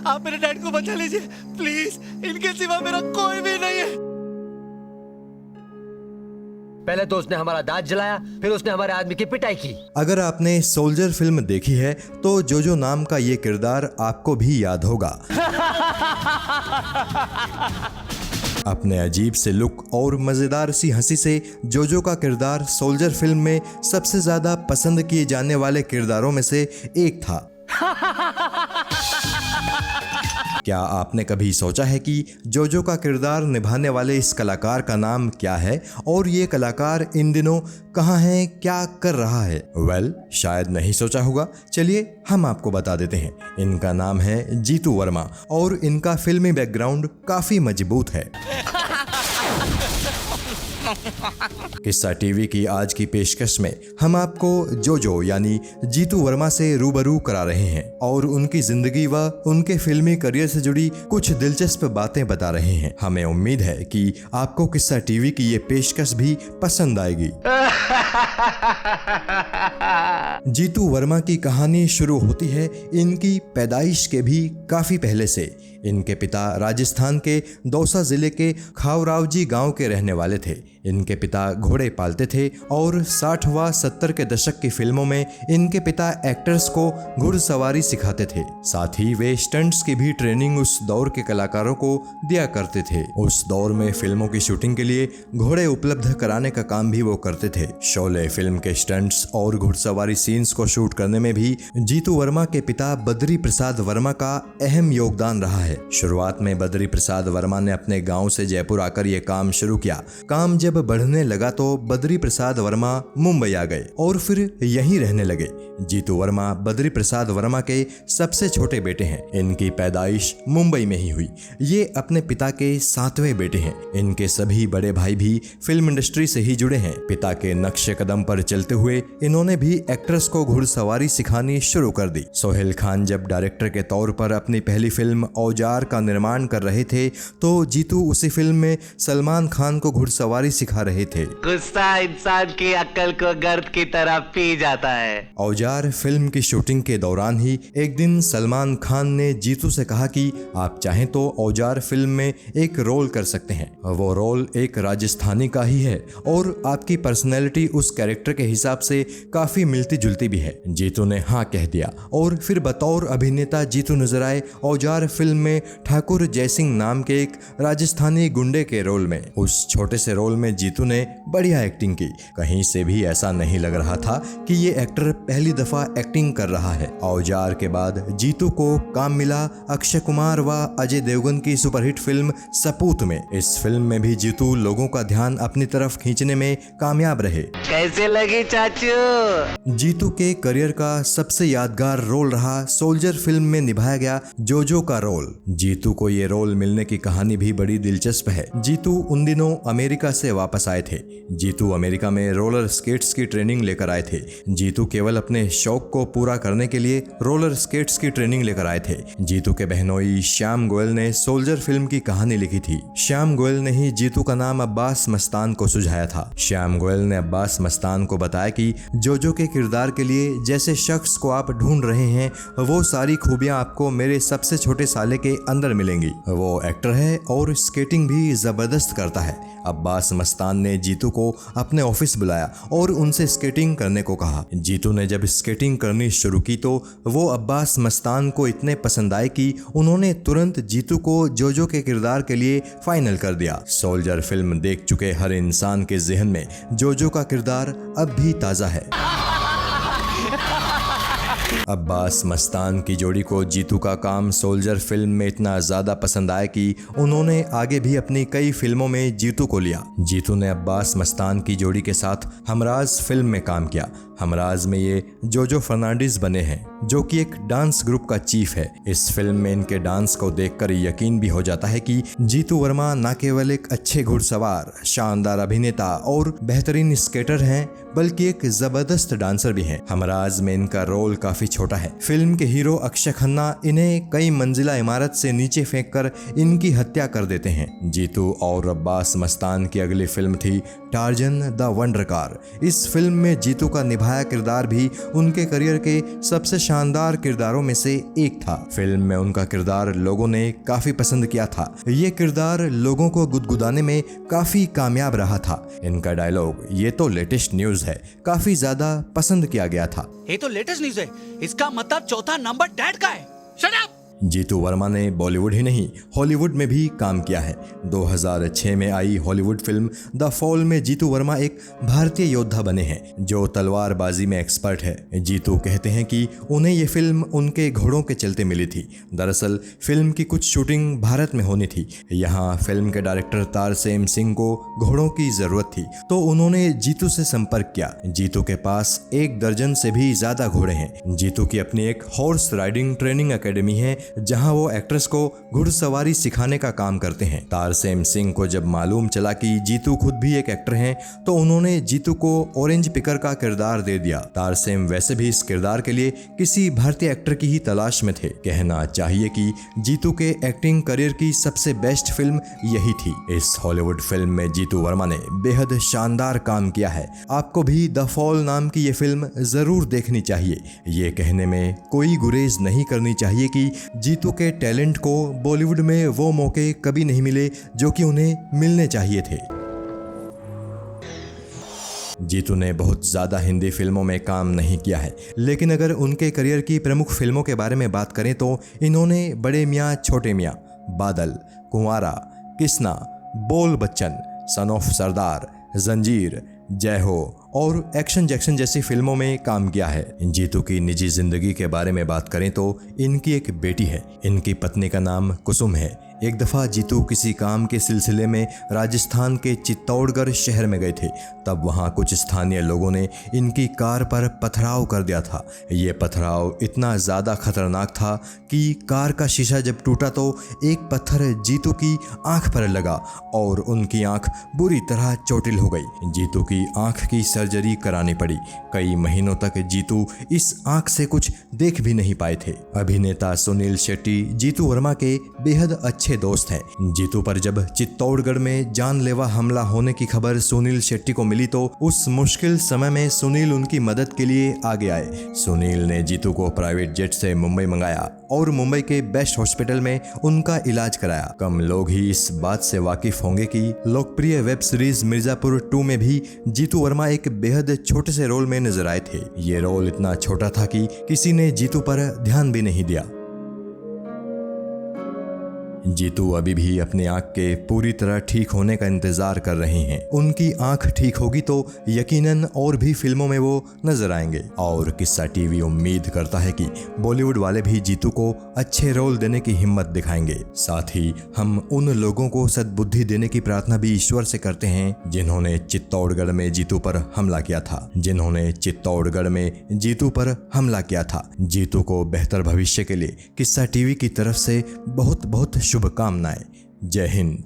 आप मेरे डैड को बचा लीजिए प्लीज, इनके सिवा मेरा कोई भी नहीं है। पहले तो उसने हमारा दांत जलाया, फिर उसने हमारे आदमी की पिटाई की। अगर आपने सोल्जर फिल्म देखी है तो जोजो नाम का ये किरदार आपको भी याद होगा। अपने अजीब से लुक और मजेदार सी हंसी से जोजो का किरदार सोल्जर फिल्म में सबसे ज्यादा पसंद किए जाने वाले किरदारों में से एक था। क्या आपने कभी सोचा है कि जोजो का किरदार निभाने वाले इस कलाकार का नाम क्या है और ये कलाकार इन दिनों कहाँ है, क्या कर रहा है? शायद नहीं सोचा होगा। चलिए हम आपको बता देते हैं। इनका नाम है जीतू वर्मा और इनका फिल्मी बैकग्राउंड काफी मजबूत है। किस्सा टीवी की आज की पेशकश में हम आपको जोजो यानी जीतू वर्मा से रूबरू करा रहे हैं और उनकी जिंदगी व उनके फिल्मी करियर से जुड़ी कुछ दिलचस्प बातें बता रहे हैं। हमें उम्मीद है कि आपको किस्सा टीवी की ये पेशकश भी पसंद आएगी। जीतू वर्मा की कहानी शुरू होती है इनकी पैदाइश के भी काफी पहले से। इनके पिता राजस्थान के दौसा जिले के खावरावजी गांव के रहने वाले थे। इनके पिता घोड़े पालते थे और 60 व 70 के दशक की फिल्मों में इनके पिता एक्टर्स को घुड़सवारी सिखाते थे। साथ ही वे स्टंट्स की भी ट्रेनिंग उस दौर के कलाकारों को दिया करते थे। उस दौर में फिल्मों की शूटिंग के लिए घोड़े उपलब्ध कराने का काम भी वो करते थे। शोले फिल्म के स्टंट्स और घुड़सवारी सीन्स को शूट करने में भी जीतू वर्मा के पिता बद्री प्रसाद वर्मा का अहम योगदान रहा है। शुरुआत में बद्री प्रसाद वर्मा ने अपने गांव से जयपुर आकर यह काम शुरू किया। काम जब बढ़ने लगा तो बद्री प्रसाद वर्मा मुंबई आ गए और फिर यहीं रहने लगे। जीतू वर्मा बद्री प्रसाद वर्मा के सबसे छोटे बेटे हैं। इनकी पैदाइश मुंबई में ही हुई। ये अपने पिता के 7वें बेटे हैं। इनके सभी बड़े भाई भी फिल्म इंडस्ट्री से ही जुड़े हैं। पिता के नक्शे कदम पर चलते हुए इन्होंने भी एक्ट्रेस को घुड़सवारी सिखानी शुरू कर दी। सोहेल खान जब डायरेक्टर के तौर पर अपनी पहली फिल्म औजार का निर्माण कर रहे थे तो जीतू उसी फिल्म में सलमान खान को घुड़सवारी सिखा रहे थे। गुस्सा इंसान की अक्ल को गर्द की तरह पी जाता है। औजार फिल्म की शूटिंग के दौरान ही एक दिन सलमान खान ने जीतू से कहा कि आप चाहें तो औजार फिल्म में एक रोल कर सकते हैं। वो रोल एक राजस्थानी का ही है और आपकी पर्सनैलिटी उस कैरेक्टर के हिसाब से काफी मिलती जुलती भी है। जीतू ने हाँ कह दिया और फिर बतौर अभिनेता जीतू नजर आए औजार फिल्म में ठाकुर जयसिंह नाम के एक राजस्थानी गुंडे के रोल में। उस छोटे से रोल में जीतू ने बढ़िया एक्टिंग की। कहीं से भी ऐसा नहीं लग रहा था कि ये एक्टर पहली दफा एक्टिंग कर रहा है। औजार के बाद जीतू को काम मिला अक्षय कुमार व अजय देवगन की सुपरहिट फिल्म सपूत में। इस फिल्म में भी जीतू लोगों का ध्यान अपनी तरफ खींचने में कामयाब रहे। कैसे लगी चाचू? जीतू के करियर का सबसे यादगार रोल रहा सोल्जर फिल्म में निभाया गया जोजो का रोल। जीतू को ये रोल मिलने की कहानी भी बड़ी दिलचस्प है। जीतू उन दिनों अमेरिका से वापस आए थे। जीतू अमेरिका में रोलर स्केट्स की ट्रेनिंग लेकर आए थे। जीतू केवल अपने शौक को पूरा करने के लिए रोलर स्केट्स की ट्रेनिंग लेकर आए थे। जीतू के बहनोई श्याम गोयल ने सोल्जर फिल्म की कहानी लिखी थी। श्याम गोयल ने ही जीतू का नाम अब्बास मस्तान को सुझाया था। श्याम गोयल ने अब्बास मस्तान को बताया कि जोजो के किरदार के लिए जैसे शख्स को आप ढूंढ रहे हैं वो सारी खूबियां आपको मेरे सबसे छोटे साले के अंदर मिलेंगी। वो एक्टर है और स्केटिंग भी जबरदस्त करता है। अब्बास मस्तान ने जीतू को अपने ऑफिस बुलाया और उनसे स्केटिंग करने को कहा। जीतू ने जब स्केटिंग करनी शुरू की तो वो अब्बास मस्तान को इतने पसंद आए कि उन्होंने तुरंत जीतू को जोजो के किरदार के लिए फाइनल कर दिया। सोल्जर फिल्म देख चुके हर इंसान के जहन में जोजो का किरदार अब भी ताजा है। अब्बास मस्तान की जोड़ी को जीतू का काम सोल्जर फिल्म में इतना ज्यादा पसंद आया कि उन्होंने आगे भी अपनी कई फिल्मों में जीतू को लिया। जीतू ने अब्बास मस्तान की जोड़ी के साथ हमराज फिल्म में काम किया। हमराज में ये जोजो फर्नांडिस बने हैं जो कि एक डांस ग्रुप का चीफ है। इस फिल्म में इनके डांस को देखकर यकीन भी हो जाता है कि जीतू वर्मा न केवल एक अच्छे घुड़सवार, शानदार अभिनेता और बेहतरीन स्केटर हैं बल्कि एक जबरदस्त डांसर भी हैं। हमराज में इनका रोल काफी छोटा है। फिल्म के हीरो अक्षय खन्ना इन्हें कई मंजिला इमारत से नीचे फेंककर इनकी हत्या कर देते हैं। जीतू और अब्बास मस्तान की अगली फिल्म थी टार्जन द वंडर कार। इस फिल्म में जीतू का निभाया किरदार भी उनके करियर के सबसे शानदार किरदारों में से एक था। फिल्म में उनका किरदार लोगों ने काफी पसंद किया था। ये किरदार लोगों को गुदगुदाने में काफी कामयाब रहा था। इनका डायलॉग "ये तो लेटेस्ट न्यूज है" काफी ज्यादा पसंद किया गया था। ये तो लेटेस्ट न्यूज है, इसका मतलब चौथा नंबर डैड का है। Shut up. जीतू वर्मा ने बॉलीवुड ही नहीं हॉलीवुड में भी काम किया है। 2006 में आई हॉलीवुड फिल्म द फॉल में जीतू वर्मा एक भारतीय योद्धा बने हैं जो तलवारबाजी में एक्सपर्ट है। जीतू कहते हैं कि उन्हें ये फिल्म उनके घोड़ों के चलते मिली थी। दरअसल फिल्म की कुछ शूटिंग भारत में होनी थी। यहाँ फिल्म के डायरेक्टर तारसेम सिंह को घोड़ों की जरूरत थी तो उन्होंने जीतू से संपर्क किया। जीतू के पास 1 दर्जन से भी ज्यादा घोड़े हैं। जीतू की अपनी एक हॉर्स राइडिंग ट्रेनिंग एकेडमी है जहां वो एक्ट्रेस को घुड़सवारी सिखाने का काम करते हैं। तारसेम सिंह को जब मालूम चला कि जीतू खुद भी एक एक्टर हैं तो उन्होंने जीतू को ऑरेंज पिकर का किरदार दे दिया। तारसेम वैसे भी इस किरदार के लिए किसी भारतीय एक्टर की ही तलाश में थे। कहना चाहिए कि जीतू के एक्टिंग करियर की सबसे बेस्ट फिल्म यही थी। इस हॉलीवुड फिल्म में जीतू वर्मा ने बेहद शानदार काम किया है। आपको भी द फॉल नाम की ये फिल्म जरूर देखनी चाहिए। ये कहने में कोई गुरेज नहीं करनी चाहिए कि जीतू के टैलेंट को बॉलीवुड में वो मौके कभी नहीं मिले जो कि उन्हें मिलने चाहिए थे। जीतू ने बहुत ज़्यादा हिंदी फिल्मों में काम नहीं किया है, लेकिन अगर उनके करियर की प्रमुख फिल्मों के बारे में बात करें तो इन्होंने बड़े मियाँ छोटे मियाँ, बादल, कुंवारा, किसना, बोल बच्चन, सन ऑफ सरदार, जंजीर, जय हो और एक्शन जैक्शन जैसी फिल्मों में काम किया है। जीतू की निजी जिंदगी के बारे में बात करें तो इनकी एक बेटी है। इनकी पत्नी का नाम कुसुम है। एक दफ़ा जीतू किसी काम के सिलसिले में राजस्थान के चित्तौड़गढ़ शहर में गए थे। तब वहाँ कुछ स्थानीय लोगों ने इनकी कार पर पथराव कर दिया था। ये पथराव इतना ज़्यादा खतरनाक था कि कार का शीशा जब टूटा तो एक पत्थर जीतू की आंख पर लगा और उनकी आंख बुरी तरह चोटिल हो गई। जीतू की आंख की सर्जरी करानी पड़ी। कई महीनों तक जीतू इस आंख से कुछ देख भी नहीं पाए थे। अभिनेता सुनील शेट्टी जीतू वर्मा के बेहद अच्छे दोस्त हैं। जीतू पर जब चित्तौड़गढ़ में जानलेवा हमला होने की खबर सुनील शेट्टी को मिली तो उस मुश्किल समय में सुनील उनकी मदद के लिए आगे आए। सुनील ने जीतू को प्राइवेट जेट से मुंबई मंगाया और मुंबई के बेस्ट हॉस्पिटल में उनका इलाज कराया। कम लोग ही इस बात से वाकिफ होंगे कि लोकप्रिय वेब सीरीज मिर्जापुर 2 में भी जीतू वर्मा एक बेहद छोटे से रोल में नजर आए थे। ये रोल इतना छोटा था कि किसी ने जीतू पर ध्यान भी नहीं दिया। जीतू अभी भी अपनी आंख के पूरी तरह ठीक होने का इंतजार कर रहे हैं। उनकी आंख ठीक होगी तो यकीनन और भी फिल्मों में वो नजर आएंगे और किस्सा टीवी उम्मीद करता है कि बॉलीवुड वाले भी जीतू को अच्छे रोल देने की हिम्मत दिखाएंगे। साथ ही हम उन लोगों को सद्बुद्धि देने की प्रार्थना भी ईश्वर से करते हैं जिन्होंने चित्तौड़गढ़ में जीतू पर हमला किया था। जीतू को बेहतर भविष्य के लिए किस्सा टीवी की तरफ से बहुत बहुत शुभकामनाएं। जय हिंद।